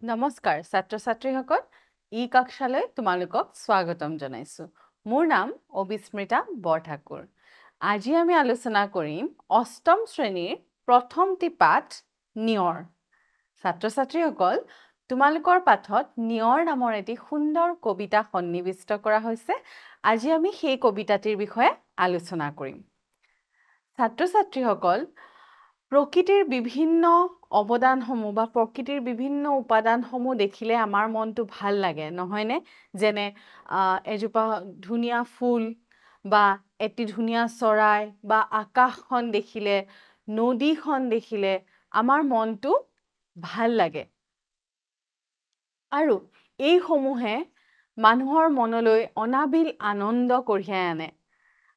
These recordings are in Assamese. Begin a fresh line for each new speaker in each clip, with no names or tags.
নমস্কাৰ ছাত্ৰ ছাত্ৰীসকল ই কক্ষালৈ তোমালোকক স্বাগতম জনাইছো মোৰ নাম অবিস্মৃতা বৰঠাকুৰ আজি আমি আলোচনা কৰিম অষ্টম শ্ৰেণীৰ প্ৰথমটি পাঠ নিয়ৰ ছাত্ৰ ছাত্ৰীসকল তোমালোকৰ পাঠত নিয়ৰ নামৰ এটি সুন্দৰ কবিতা সন্নিৱিষ্ট কৰা হৈছে আজি আমি সেই কবিতাটিৰ বিষয়ে আলোচনা কৰিম ছাত্ৰ ছাত্ৰীসকল প্ৰকৃতিৰ বিভিন্ন অবদানসমূহ বা প্ৰকৃতিৰ বিভিন্ন উপাদানসমূহ দেখিলে আমাৰ মনটো ভাল লাগে নহয়নে যেনে এজোপা ধুনীয়া ফুল বা এটি ধুনীয়া চৰাই বা আকাশখন দেখিলে নদীখন দেখিলে আমাৰ মনটো ভাল লাগে আৰু এই সমূহে মানুহৰ মনলৈ অনাবিল আনন্দ কঢ়িয়াই আনে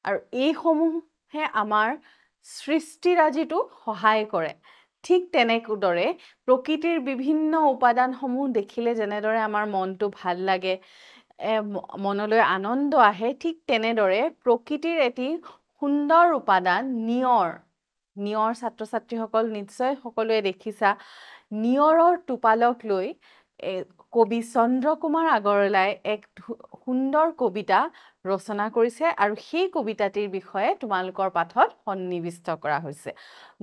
আৰু এই সমূহে আমাৰ সৃষ্টিৰাজিটো সহায় কৰে ঠিক তেনেদৰে প্ৰকৃতিৰ বিভিন্ন উপাদানসমূহ দেখিলে যেনেদৰে আমাৰ মনটো ভাল লাগে মনলৈ আনন্দ আহে ঠিক তেনেদৰে প্ৰকৃতিৰ এটি সুন্দৰ উপাদান নিয়ৰ ছাত্ৰ ছাত্ৰীসকল নিশ্চয় সকলোৱে দেখিছা নিয়ৰৰ টোপালক লৈ কবি চন্দ্ৰকুমাৰ আগৰৱালাই এক সুন্দৰ কবিতা ৰচনা কৰিছে আৰু সেই কবিতাটিৰ বিষয়ে তোমালোকৰ পাঠত সন্নিৱিষ্ট কৰা হৈছে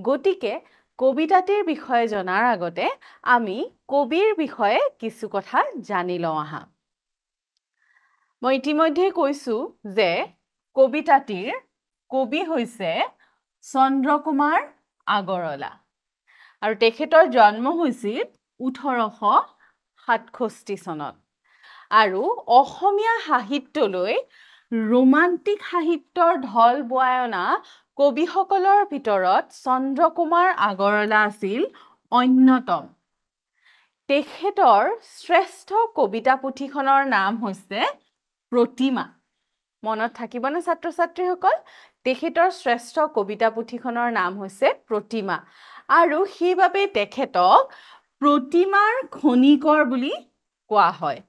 গতিকে কবিতাটিৰ বিষয়ে জনাৰ আগতে আমি কবিৰ বিষয়ে কিছু কথা জানি লওঁ আহা মই ইতিমধ্যে কৈছো যে কবিতাটিৰ কবি হৈছে চন্দ্ৰকুমাৰ আগৰৱালা আৰু তেখেতৰ জন্ম হৈছিল 1867 চনত আৰু অসমীয়া সাহিত্যলৈ ৰোমান্টিক সাহিত্যৰ ঢল বোৱাই অনা কবিসকলৰ ভিতৰত চন্দ্ৰকুমাৰ আগৰৱালা আছিল অন্যতম তেখেতৰ শ্ৰেষ্ঠ কবিতা পুথিখনৰ নাম হৈছে প্ৰতিমা মনত থাকিবনে ছাত্ৰ ছাত্ৰীসকল তেখেতৰ শ্ৰেষ্ঠ কবিতা পুথিখনৰ নাম হৈছে প্ৰতিমা আৰু সেইবাবে তেখেতক প্ৰতিমাৰ খনিকৰ বুলি কোৱা হয়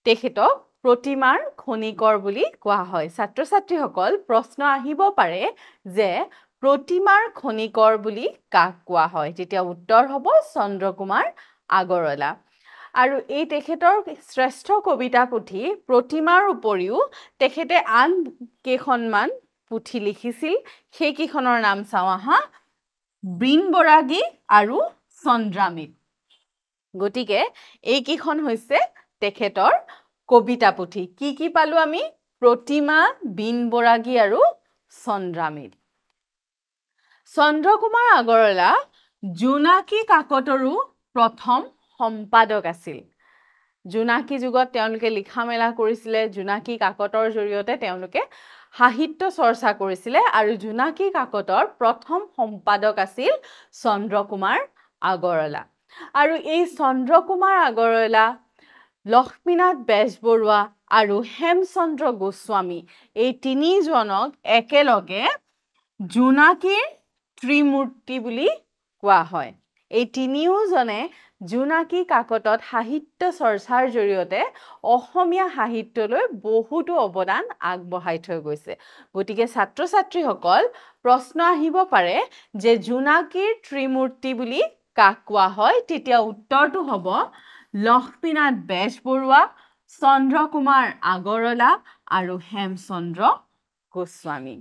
তেখেতক প্ৰতিমাৰ খনিকৰ বুলি কোৱা হয় ছাত্ৰ ছাত্ৰীসকল প্ৰশ্ন আহিব পাৰে যে প্ৰতিমাৰ খনিকৰ বুলি কাক কোৱা হয় তেতিয়া উত্তৰ হ'ব চন্দ্ৰকুমাৰ আগৰৱালা আৰু এই তেখেতৰ শ্ৰেষ্ঠ কবিতা পুথি প্ৰতিমাৰ উপৰিও তেখেতে আন কেইখনমান পুথি লিখিছিল সেই কেইখনৰ নাম চাওঁ আহা বৃণ বৰাগী আৰু চন্দ্ৰামিত গতিকে এই কেইখন হৈছে তেখেতৰ কবিতা পুথি কি পালো আমি প্ৰতিমা বৃণ বৰাগী আৰু চন্দ্ৰামিত চন্দ্ৰকুমাৰ আগৰৱালা জোনাকী কাকতৰো প্ৰথম সম্পাদক আছিল জোনাকী যুগত তেওঁলোকে লিখা মেলা কৰিছিলে জোনাকী কাকতৰ জৰিয়তে তেওঁলোকে সাহিত্য চৰ্চা কৰিছিলে আৰু জোনাকী কাকতৰ প্ৰথম সম্পাদক আছিল চন্দ্ৰকুমাৰ আগৰৱালা আৰু এই চন্দ্ৰকুমাৰ আগৰৱালা লক্ষ্মীনাথ বেজবৰুৱা আৰু হেমচন্দ্ৰ গোস্বামী এই তিনিজনক একেলগে জোনাকীৰ ত্ৰিমূৰ্তি বুলি কোৱা হয় এই তিনিওজনে জোনাকী কাকতত সাহিত্য চৰ্চাৰ জৰিয়তে অসমীয়া সাহিত্যলৈ বহুতো অৱদান আগবঢ়াই থৈ গৈছে গতিকে ছাত্ৰ ছাত্ৰীসকল প্ৰশ্ন আহিব পাৰে যে জোনাকীৰ ত্ৰিমূৰ্তি বুলি কাক কোৱা হয় তেতিয়া উত্তৰটো হ'ব লক্ষ্মীনাথ বেজবৰুৱা চন্দ্ৰকুমাৰ আগৰৱালা আৰু হেমচন্দ্ৰ গোস্বামী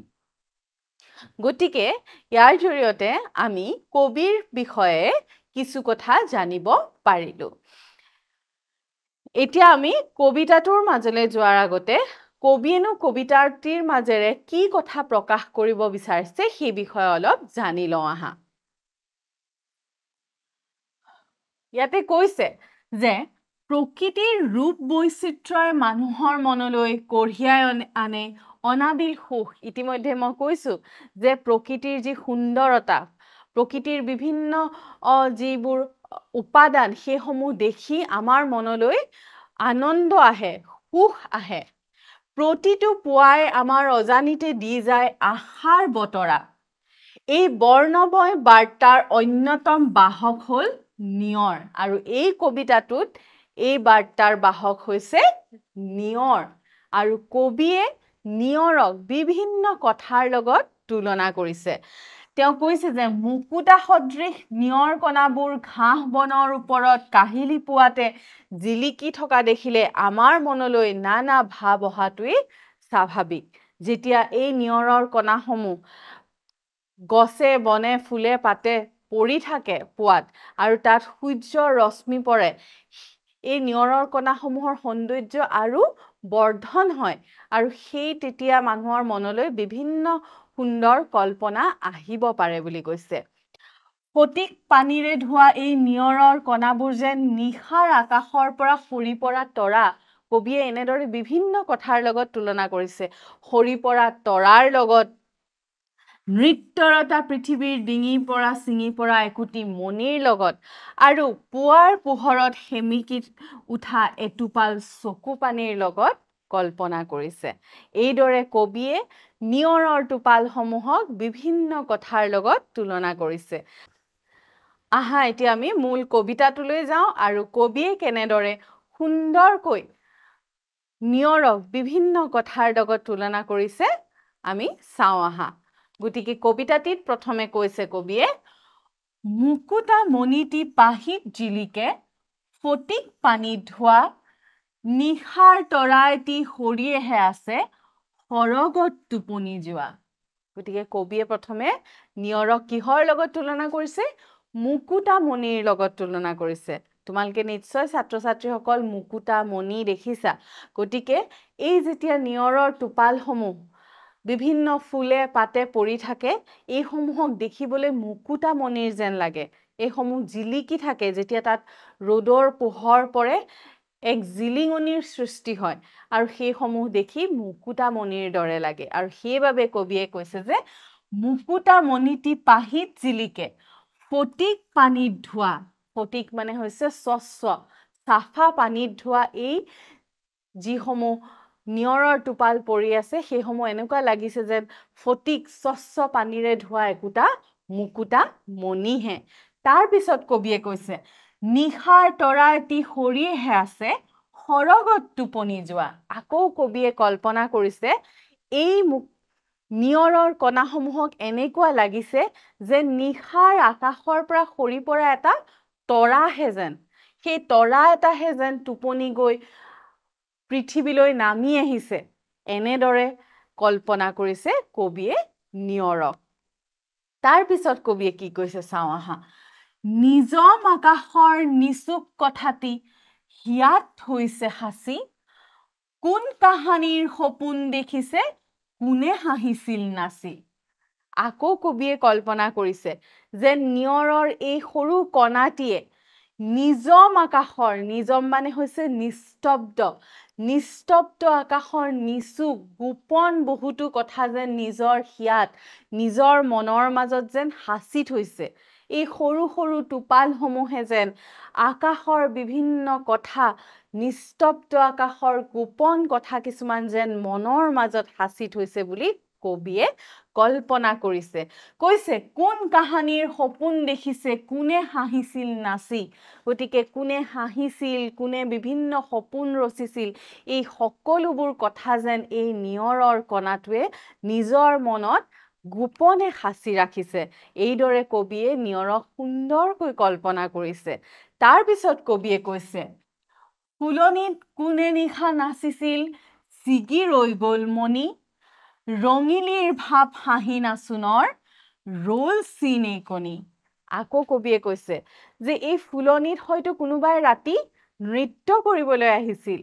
গতিকে ইয়াৰ জৰিয়তে আমি কবিৰ বিষয়ে কিছু কথা জানিব পাৰিলো এতিয়া আমি কবিতাটোৰ মাজলৈ যোৱাৰ আগতে কবিয়েনো কবিতাটিৰ মাজেৰে কি কথা প্ৰকাশ কৰিব বিচাৰিছে সেই বিষয়ে অলপ জানি লওঁ আহা ইয়াতে কৈছে যে প্ৰকৃতিৰ ৰূপ বৈচিত্ৰ্যই মানুহৰ মনলৈ কঢ়িয়াই আনে অনাবিল সুখ ইতিমধ্যে মই কৈছো যে প্ৰকৃতিৰ যি সুন্দৰতা প্ৰকৃতিৰ বিভিন্ন যিবোৰ উপাদান সেইসমূহ দেখি আমাৰ মনলৈ আনন্দ আহে সুখ আহে প্ৰতিটো পুৱাই আমাৰ অজানিতে দি যায় আশাৰ বতৰা এই বৰ্ণময় বাৰ্তাৰ অন্যতম বাহক হ'ল নিয়ৰ আৰু এই কবিতাটোত এই বাৰ্তাৰ বাহক হৈছে নিয়ৰ আৰু কবিয়ে নিয়ৰক বিভিন্ন কথাৰ লগত তুলনা কৰিছে তেওঁ কৈছে যে মুকুতা সদৃশ নিয়ৰ কণাবোৰ ঘাঁহ বনৰ ওপৰত কাহিলি পোৱাতে জিলিকি থকা দেখিলে আমাৰ মনলৈ নানা ভাৱ অহাটোৱেই স্বাভাৱিক যেতিয়া এই নিয়ৰৰ কণাসমূহ গছে বনে ফুলে পাতে পৰি থাকে পোৱাত আৰু তাত সূৰ্যৰ ৰশ্মি পৰে এই নিয়ৰৰ কণাসমূহৰ সৌন্দৰ্য আৰু বৰ্ধন হয় আৰু সেই তেতিয়া মানুহৰ মনলৈ বিভিন্ন সুন্দৰ কল্পনা আহিব পাৰে বুলি কৈছে ফটিক পানীৰে ধোৱা এই নিয়ৰৰ কণাবোৰ যেন নিশাৰ আকাশৰ পৰা সৰি পৰা তৰা কবিয়ে এনেদৰে বিভিন্ন কথাৰ লগত তুলনা কৰিছে সৰি পৰা তৰাৰ লগত নৃত্যৰতা পৃথিৱীৰ ডিঙিৰ পৰা ছিঙি পৰা একোটি মণিৰ লগত আৰু পুৱাৰ পোহৰত সেমিকি উঠা এটোপাল চকু পানীৰ লগত কল্পনা কৰিছে এইদৰে কবিয়ে নিয়ৰৰ টোপালসমূহক বিভিন্ন কথাৰ লগত তুলনা কৰিছে আহা এতিয়া আমি মূল কবিতাটোলৈ যাওঁ আৰু কবিয়ে কেনেদৰে সুন্দৰকৈ নিয়ৰক বিভিন্ন কথাৰ লগত তুলনা কৰিছে আমি চাওঁ আহা গতিকে কবিতাটিত প্ৰথমে কৈছে কবিয়ে মুকুতা মণিটি পাহিত জিলিকে ফটিক পানীত ধোৱা নিশাৰ তৰা এটি সৰিয়েহে আছে সৰগত টোপনি যোৱা গতিকে কবিয়ে প্ৰথমে নিয়ৰক কিহৰ লগত তুলনা কৰিছে মুকুতা মণিৰ লগত তুলনা কৰিছে তোমালোকে নিশ্চয় ছাত্ৰ-ছাত্ৰীসকল মুকুতা মণি দেখিছা গতিকে এই যেতিয়া নিয়ৰৰ টোপালসমূহ বিভিন্ন ফুলে পাতে পৰি থাকে এইসমূহক দেখিবলৈ মুকুতা মণিৰ যেন লাগে এইসমূহ জিলিকি থাকে যেতিয়া তাত ৰ'দৰ পোহৰ পৰে এক জিলিঙনিৰ সৃষ্টি হয় আৰু সেইসমূহ দেখি মুকুতা মণিৰ দৰে লাগে আৰু সেইবাবে কবিয়ে কৈছে যে মুকুতা মণিটি পাহিত জিলিকে ফটিক পানীত ধোৱা ফটিক মানে হৈছে স্বচ্ছ চাফা পানীত ধোৱা এই যিসমূহ নিয়ৰৰ টোপাল পৰি আছে সেইসমূহ এনেকুৱা লাগিছে যেন ফটিক স্বচ্ছ পানীৰে ধোৱা একোটা মুকুতা মণিহে তাৰ পিছত কবিয়ে কৈছে নিশাৰ তৰা এটি সৰিয়েহে আছে সৰগত টোপনি যোৱা আকৌ কবিয়ে কল্পনা কৰিছে এই নিয়ৰৰ কণাসমূহক এনেকুৱা লাগিছে যে নিশাৰ আকাশৰ পৰা সৰি পৰা এটা তৰাহে যেন সেই তৰা এটাহে যেন টোপনি গৈ পৃথিৱীলৈ নামি আহিছে এনেদৰে কল্পনা কৰিছে কবিয়ে নিয়ৰক তাৰ পিছত কবিয়ে কি কৈছে চাওঁ আহা নিজম আকাশৰ নিচুক কথাটি হিয়াত থৈছে হাসি কোন কাহানীৰ সপোন দেখিছে কোনে হাঁহিছিল নাচি আকৌ কবিয়ে কল্পনা কৰিছে যে নিয়ৰৰ এই সৰু কণাটিয়ে নিজম আকাশৰ নিজম মানে হৈছে নিস্তব্ধ আকাশৰ নিচুক গোপন বহুতো কথা যেন নিজৰ হিয়াত নিজৰ মনৰ মাজত যেন হাসি থৈছে এই সৰু সৰু টোপালসমূহে যেন আকাশৰ বিভিন্ন কথা নিস্তব্ধ আকাশৰ গোপন কথা কিছুমান যেন মনৰ মাজত হাসি থৈছে বুলি কবিয়ে কল্পনা কৰিছে কৈছে কোন কাহানীৰ সপোন দেখিছে কোনে হাঁহিছিল নাচি গতিকে কোনে হাঁহিছিল কোনে বিভিন্ন সপোন ৰচিছিল এই সকলোবোৰ কথা যেন এই নিয়ৰৰ কণাটোৱে নিজৰ মনত গোপনে সাঁচি ৰাখিছে এইদৰে কবিয়ে নিয়ৰক সুন্দৰকৈ কল্পনা কৰিছে তাৰ পিছত কবিয়ে কৈছে ফুলনিত কোনে নিশা নাচিছিল ছিগি ৰৈ গ'ল মণি ৰঙিলীৰ ভাৱ হাঁহি নাচুনৰ ৰ'ল চিনে কণি আকৌ কবিয়ে কৈছে যে এই ফুলনিত হয়তো কোনোবাই ৰাতি নৃত্য কৰিবলৈ আহিছিল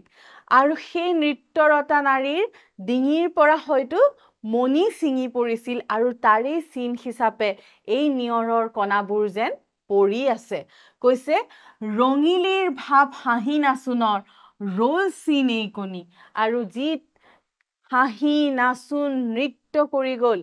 আৰু সেই নৃত্যৰতা নাৰীৰ ডিঙিৰ পৰা হয়তো মণি ছিঙি পৰিছিল আৰু তাৰেই চিন হিচাপে এই নিয়ৰৰ কণাবোৰ যেন পৰি আছে কৈছে ৰঙিলীৰ ভাৱ হাঁহি নাচুনৰ ৰ'ল চিনে কণি আৰু যি হাঁহি নাচুন নৃত্য কৰি গ'ল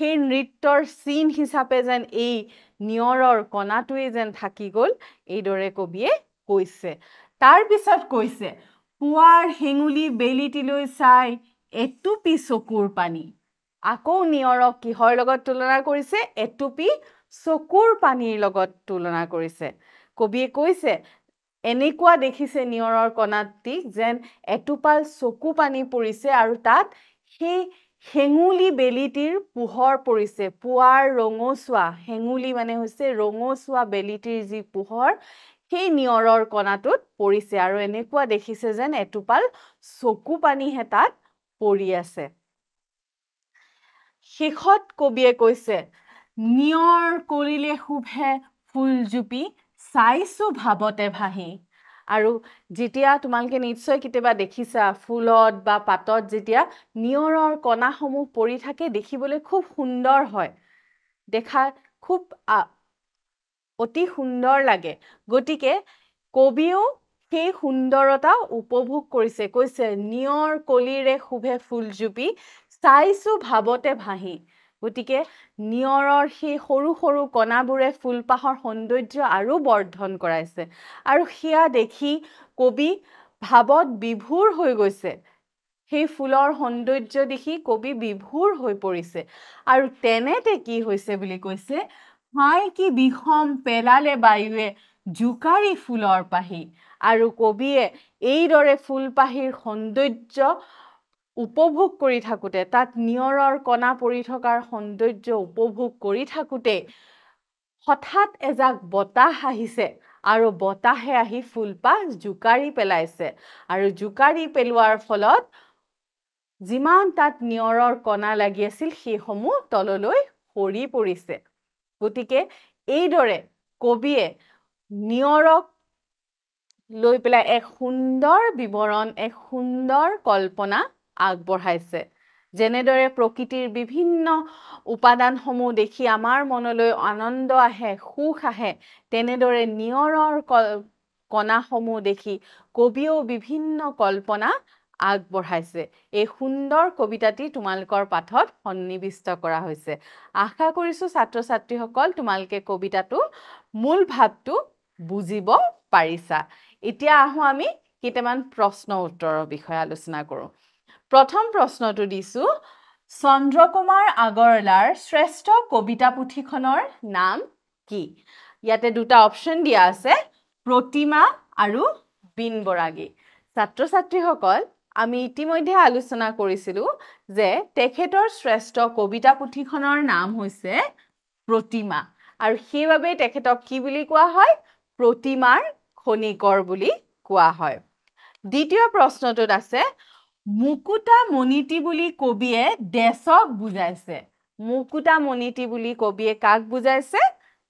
সেই নৃত্যৰ চিন হিচাপে যেন এই নিয়ৰৰ কণাটোৱে যেন থাকি গ'ল এইদৰে কবিয়ে কৈছে তাৰ পিছত কৈছে পুৱাৰ হেঙুলি বেলিটিলৈ চাই এটুপি চকুৰ পানী আকৌ নিয়ৰক কিহৰ লগত তুলনা কৰিছে এটুপি চকুৰ পানীৰ লগত তুলনা কৰিছে কবিয়ে কৈছে এনেকুৱা দেখিছে নিয়ৰৰ কণাটিক যেন এটোপাল চকু পানী পৰিছে আৰু তাত সেই হেঙুলি বেলিটিৰ পোহৰ পৰিছে পুৱাৰ ৰঙচুৱা হেঙুলি মানে হৈছে ৰঙচুৱা বেলিটিৰ যি পোহৰ সেই নিয়ৰৰ কণাটোত পৰিছে আৰু এনেকুৱা দেখিছে যেন এটোপাল চকু পানীহে তাত পৰি আছে শেষত কবিয়ে কৈছে নিয়ৰ কৰিলে শুভে ফুলজুপি চাইছো ভাবতে ভাহি আৰু যেতিয়া তোমালোকে নিশ্চয় কেতিয়াবা দেখিছা ফুলত বা পাতত যেতিয়া নিয়ৰৰ কণাসমূহ পৰি থাকে দেখিবলৈ খুব সুন্দৰ হয় দেখা খুব অতি সুন্দৰ লাগে গতিকে কবিও সেই সুন্দৰতা উপভোগ কৰিছে কৈছে নিয়ৰ কলিৰে শুভে ফুলজুপি চাইছো ভাবতে ভাহি গতিকে নিয়ৰৰ সেই সৰু সৰু কণাবোৰে ফুলপাহৰ সৌন্দৰ্য আৰু বৰ্ধন কৰাইছে আৰু সেয়া দেখি কবি ভাবত বিভোৰ হৈ গৈছে সেই ফুলৰ সৌন্দৰ্য দেখি কবি বিভোৰ হৈ পৰিছে আৰু তেনেতে কি হৈছে বুলি কৈছে হাই কি বিষম পেলালে বায়ুৱে জুকাৰি ফুলৰ পাহি আৰু কবিয়ে এইদৰে ফুলপাহিৰ সৌন্দৰ্য উপভোগ কৰি থাকোতে তাত নিয়ৰৰ কণা পৰি থকাৰ সৌন্দৰ্য উপভোগ কৰি থাকোতে হঠাৎ এজাক বতাহ আহিছে আৰু বতাহে আহি ফুলপাহ জুকাৰি পেলাইছে আৰু জুকাৰি পেলোৱাৰ ফলত যিমান তাত নিয়ৰৰ কণা লাগি আছিল সেইসমূহ তললৈ সৰি পৰিছে গতিকে এইদৰে কবিয়ে নিয়ৰক লৈ পেলাই এক সুন্দৰ বিৱৰণ এক সুন্দৰ কল্পনা আগবঢ়াইছে যেনেদৰে প্ৰকৃতিৰ বিভিন্ন উপাদানসমূহ দেখি আমাৰ মনলৈ আনন্দ আহে সুখ আহে তেনেদৰে নিয়ৰৰ কণাসমূহ দেখি কবিও বিভিন্ন কল্পনা আগবঢ়াইছে এই সুন্দৰ কবিতাটি তোমালোকৰ পাঠত সন্নিবিষ্ট কৰা হৈছে আশা কৰিছো ছাত্ৰ ছাত্ৰীসকল তোমালোকে কবিতাটো মূল ভাৱটো বুজিব পাৰিছা এতিয়া আহো আমি কেইটামান প্ৰশ্ন উত্তৰৰ বিষয়ে আলোচনা কৰো প্ৰথম প্ৰশ্নটো দিছো চন্দ্ৰকুমাৰ আগৰৱালাৰ শ্ৰেষ্ঠ কবিতা পুথিখনৰ নাম কি ইয়াতে দুটা অপচন দিয়া আছে প্ৰতিমা আৰু বিন বৰাগী ছাত্ৰ ছাত্ৰীসকল আমি ইতিমধ্যে আলোচনা কৰিছিলো যে তেখেতৰ শ্ৰেষ্ঠ কবিতা পুথিখনৰ নাম হৈছে প্ৰতিমা আৰু সেইবাবে তেখেতক কি বুলি কোৱা হয় প্ৰতিমাৰ খনিকৰ বুলি কোৱা হয় দ্বিতীয় প্ৰশ্নটোত আছে মুকুতা মণিটি বুলি কবিয়ে দেশক বুজাইছে মুকুতা মণিটি বুলি কবিয়ে কাক বুজাইছে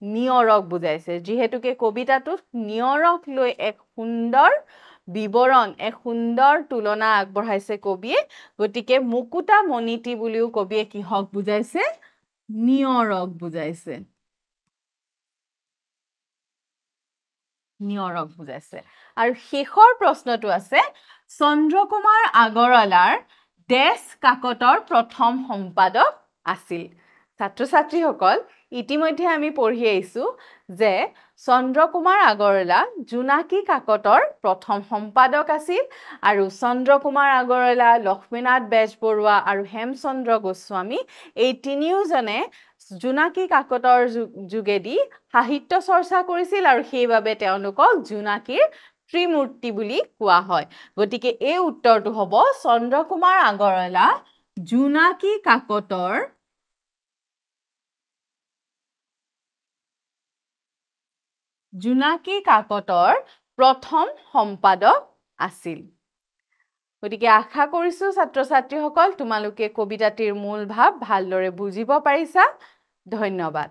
নিয়ৰক বুজাইছে যিহেতুকে কবিতাটোত নিয়ৰক লৈ এক সুন্দৰ বিৱৰণ এক সুন্দৰ তুলনা আগবঢ়াইছে কবিয়ে গতিকে মুকুতা মণিটি বুলিও কবিয়ে কিহক বুজাইছে নিয়ৰক বুজাইছে নিয়ৰক বুজাইছে আৰু শেষৰ প্ৰশ্নটো আছে চন্দ্ৰকুমাৰ আগৰৱালাৰ দেশ কাকতৰ প্ৰথম সম্পাদক আছিল ছাত্ৰ ছাত্ৰীসকল ইতিমধ্যে আমি পঢ়ি আহিছো যে চন্দ্ৰকুমাৰ আগৰৱালা জোনাকী কাকতৰ প্ৰথম সম্পাদক আছিল আৰু চন্দ্ৰকুমাৰ আগৰৱালা লক্ষ্মীনাথ বেজবৰুৱা আৰু হেমচন্দ্ৰ গোস্বামী এই তিনিওজনে জোনাকী কাকতৰ যোগেদি সাহিত্য চৰ্চা কৰিছিল আৰু সেইবাবে তেওঁলোকক জোনাকীৰ ত্ৰিমূৰ্তি বুলি কোৱা হয় গতিকে এই উত্তৰটো হ'ব চন্দ্ৰকুমাৰ আগৰৱালা জোনাকী কাকতৰ প্ৰথম সম্পাদক আছিল গতিকে আশা কৰিছো ছাত্ৰ ছাত্ৰীসকল তোমালোকে কবিতাটিৰ মূল ভাৱ ভালদৰে বুজিব পাৰিছা ধন্যবাদ